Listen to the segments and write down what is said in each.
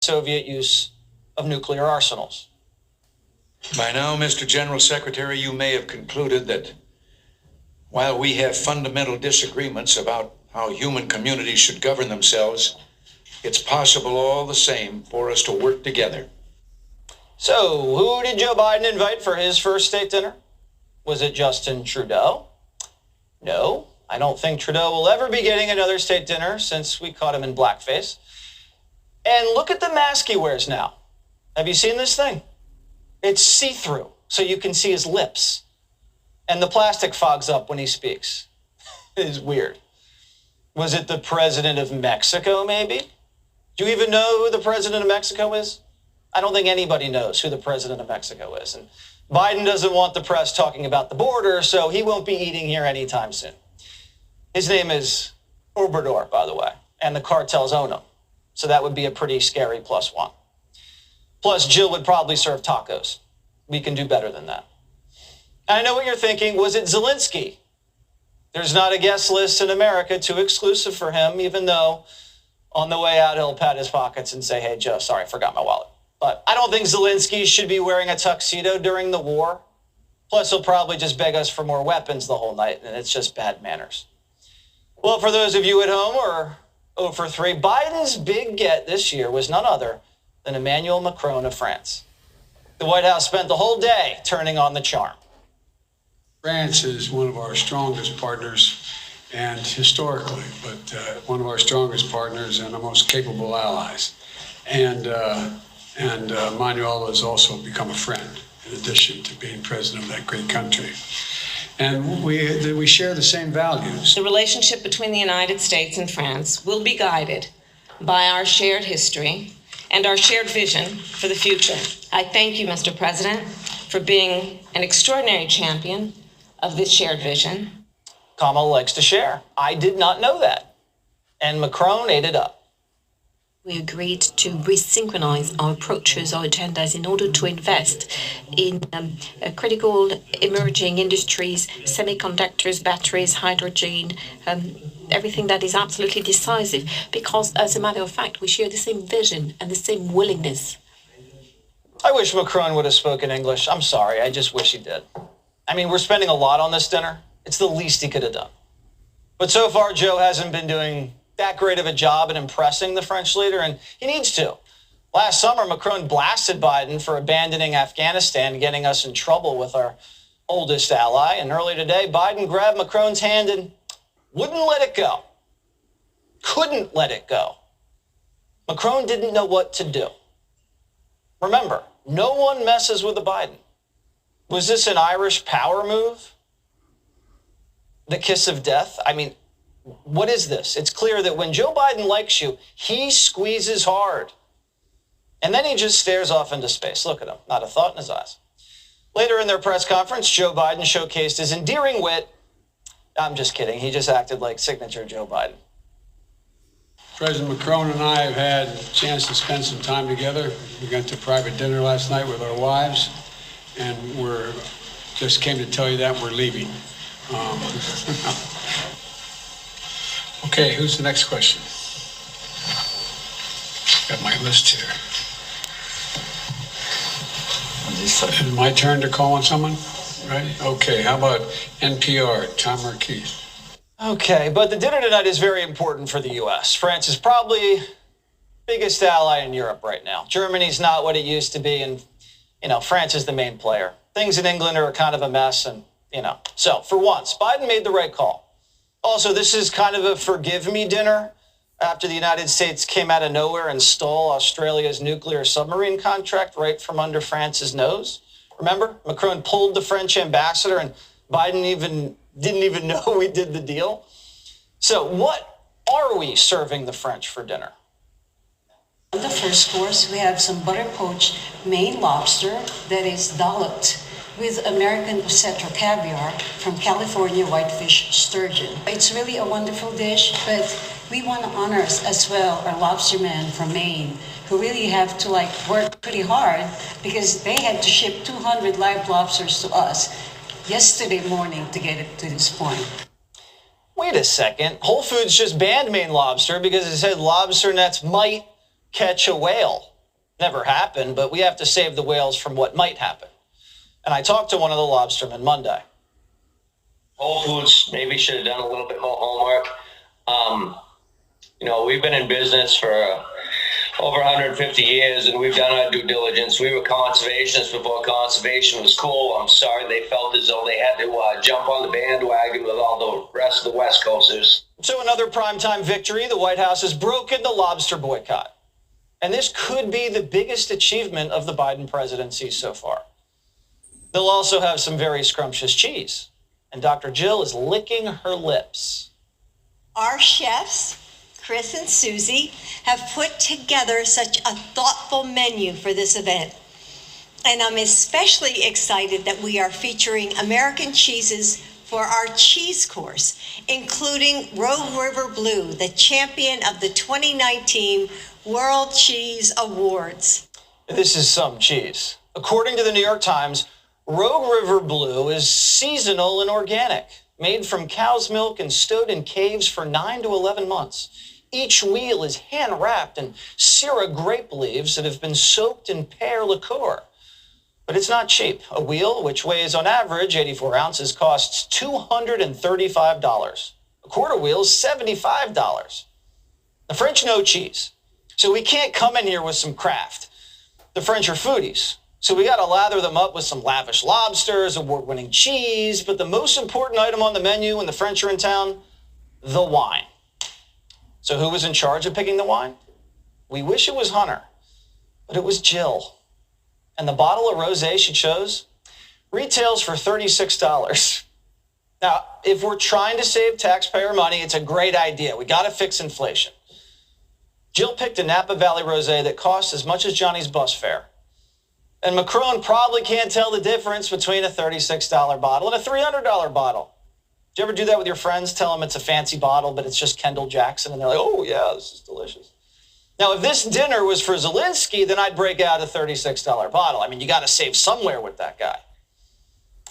Soviet use of nuclear arsenals. By now, Mr. General Secretary, you may have concluded that while we have fundamental disagreements about how human communities should govern themselves, it's possible all the same for us to work together. So, who did Joe Biden invite for his first state dinner? Was it Justin Trudeau? No, I don't think Trudeau will ever be getting another state dinner since we caught him in blackface. And look at the mask he wears now. Have you seen this thing? It's see-through, so you can see his lips. And the plastic fogs up when he speaks. It is weird. Was it the president of Mexico, maybe? Do you even know who the president of Mexico is? I don't think anybody knows who the president of Mexico is. And Biden doesn't want the press talking about the border, so he won't be eating here anytime soon. His name is Obrador, by the way, and the cartels own him. So that would be a pretty scary +1. Plus, Jill would probably serve tacos. We can do better than that. And I know what you're thinking. Was it Zelensky? There's not a guest list in America too exclusive for him, even though on the way out, he'll pat his pockets and say, hey, Joe, sorry, I forgot my wallet. But I don't think Zelensky should be wearing a tuxedo during the war. Plus, he'll probably just beg us for more weapons the whole night, and it's just bad manners. Well, for those of you at home who are 0 for 3, Biden's big get this year was none other than Emmanuel Macron of France. The White House spent the whole day turning on the charm. France is one of our strongest partners, and historically, but one of our strongest partners and our most capable allies. And Emmanuel has also become a friend, in addition to being president of that great country. And we share the same values. The relationship between the United States and France will be guided by our shared history and our shared vision for the future. I thank you, Mr. President, for being an extraordinary champion of this shared vision. Kamala likes to share. I did not know that. And Macron ate it up. We agreed to resynchronize our approaches, our agendas, in order to invest in critical emerging industries, semiconductors, batteries, hydrogen, everything that is absolutely decisive. Because, as a matter of fact, we share the same vision and the same willingness. I wish Macron would have spoken English. I'm sorry. I just wish he did. I mean, we're spending a lot on this dinner. It's the least he could have done. But so far, Joe hasn't been doing that great of a job at impressing the French leader, and he needs to. Last summer, Macron blasted Biden for abandoning Afghanistan, getting us in trouble with our oldest ally. And earlier today, Biden grabbed Macron's hand and wouldn't let it go. Couldn't let it go. Macron didn't know what to do. Remember, no one messes with a Biden. Was this an Irish power move? The kiss of death? I mean, what is this? It's clear that when Joe Biden likes you, he squeezes hard. And then he just stares off into space. Look at him, not a thought in his eyes. Later in their press conference, Joe Biden showcased his endearing wit. I'm just kidding. He just acted like signature Joe Biden. President Macron and I have had a chance to spend some time together. We went to private dinner last night with our wives, and we're just came to tell you that we're leaving. Okay, who's the next question? Got my list here. Is it my turn to call on someone? Right? Okay, how about NPR, Tom or Keith? Okay, but the dinner tonight is very important for the U.S. France is probably biggest ally in Europe right now. Germany's not what it used to be, and, France is the main player. Things in England are kind of a mess, and, So, for once, Biden made the right call. Also, this is kind of a forgive me dinner after the United States came out of nowhere and stole Australia's nuclear submarine contract right from under France's nose. Remember? Macron pulled the French ambassador and Biden didn't even know we did the deal. So what are we serving the French for dinner? On the first course, we have some butter poached Maine lobster that is dolloped with American Ocetra caviar from California whitefish sturgeon. It's really a wonderful dish, but we want to honor as well our lobstermen from Maine, who really have to work pretty hard because they had to ship 200 live lobsters to us yesterday morning to get it to this point. Wait a second. Whole Foods just banned Maine lobster because it said lobster nets might catch a whale. never happened, but we have to save the whales from what might happen. And I talked to one of the lobstermen Monday. Whole Foods maybe should have done a little bit more homework. We've been in business for over 150 years, and we've done our due diligence. We were conservationists before conservation was cool. I'm sorry they felt as though they had to jump on the bandwagon with all the rest of the West Coasters. So another primetime victory. The White House has broken the lobster boycott. And this could be the biggest achievement of the Biden presidency so far. They'll also have some very scrumptious cheese. And Dr. Jill is licking her lips. Our chefs, Chris and Susie, have put together such a thoughtful menu for this event. And I'm especially excited that we are featuring American cheeses for our cheese course, including Rogue River Blue, the champion of the 2019 World Cheese Awards. This is some cheese. According to the New York Times, Rogue River Blue is seasonal and organic, made from cow's milk and stowed in caves for 9 to 11 months. Each wheel is hand-wrapped in Syrah grape leaves that have been soaked in pear liqueur. But it's not cheap. A wheel, which weighs on average 84 ounces, costs $235. A quarter wheel is $75. The French know cheese, so we can't come in here with some craft. The French are foodies, so we got to lather them up with some lavish lobsters, award-winning cheese, but the most important item on the menu when the French are in town, the wine. So who was in charge of picking the wine? We wish it was Hunter, but it was Jill. And the bottle of rosé she chose retails for $36. Now, if we're trying to save taxpayer money, it's a great idea. We got to fix inflation. Jill picked a Napa Valley rosé that costs as much as Johnny's bus fare. And Macron probably can't tell the difference between a $36 bottle and a $300 bottle. Do you ever do that with your friends? Tell them it's a fancy bottle, but it's just Kendall Jackson. And they're like, oh, yeah, this is delicious. Now, if this dinner was for Zelensky, then I'd break out a $36 bottle. I mean, you got to save somewhere with that guy.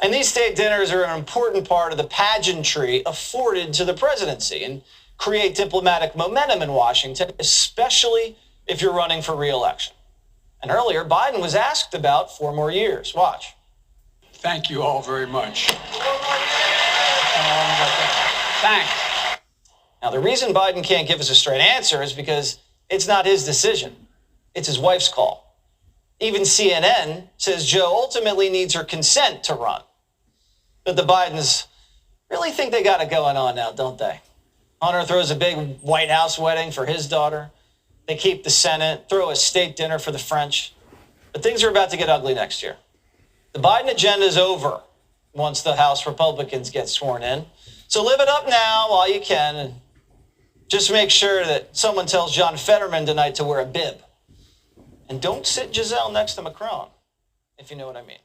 And these state dinners are an important part of the pageantry afforded to the presidency and create diplomatic momentum in Washington, especially if you're running for re-election. And earlier, Biden was asked about 4 more years. Watch. Thank you all very much. Thanks. Now, the reason Biden can't give us a straight answer is because it's not his decision. It's his wife's call. Even CNN says Joe ultimately needs her consent to run. But the Bidens really think they got it going on now, don't they? Hunter throws a big White House wedding for his daughter. They keep the Senate, throw a state dinner for the French. But things are about to get ugly next year. The Biden agenda is over once the House Republicans get sworn in. So live it up now while you can, and just make sure that someone tells John Fetterman tonight to wear a bib. And don't sit Giselle next to Macron, if you know what I mean.